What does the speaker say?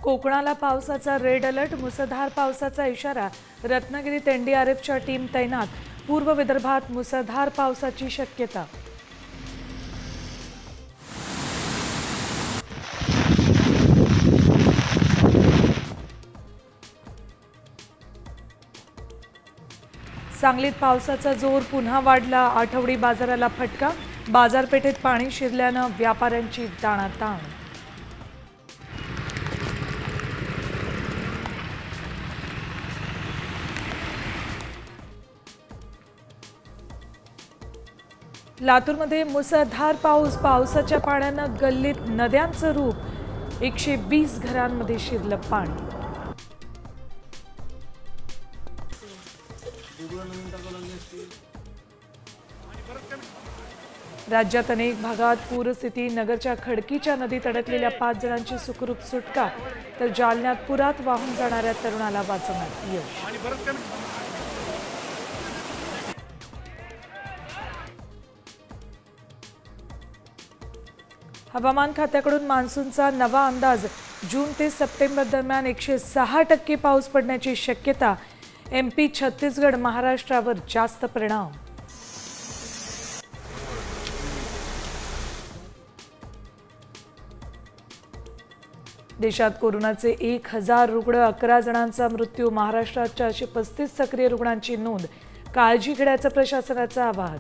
कोकणाला पावसाचा red alert, मुसळधार पावसाचा इशारा. रत्नागिरीत एनडीआरएफच्या टीम तैनात. पूर्व विदर्भात मुसळधार पावसाची शक्यता. सांगलीत पावसाचा जोर पुन्हा वाढला. आठवडी बाजाराला फटका. बाजारपेठेत पाणी शिरल्यानं व्यापाऱ्यांची ताणाताण. लातूरमध्ये मुसळधार पाऊस. पावसाच्या पाण्यानं गल्लीत नद्यांचं रूप. 120 घरांमध्ये शिरलं पाणी. राज्यात अनेक भागात पूरस्थिती. नगरच्या खडकीच्या नदीत अडकलेल्या 5 जणांची सुखरूप सुटका, तर जालन्यात पुरात वाहून जाणाऱ्या तरुणाला वाचवण्यात यश. हवामान खात्याकडून मान्सूनचा नवा अंदाज. जून ते सप्टेंबर दरम्यान 106% पाऊस पडण्याची शक्यता. MP, छत्तीसगड, महाराष्ट्रावर जास्त परिणाम. देशात कोरोनाचे 1000 रुग्ण, 11 जणांचा मृत्यू. महाराष्ट्रात 435 सक्रिय रुग्णांची नोंद. काळजी घेण्याचं प्रशासनाचं आवाहन.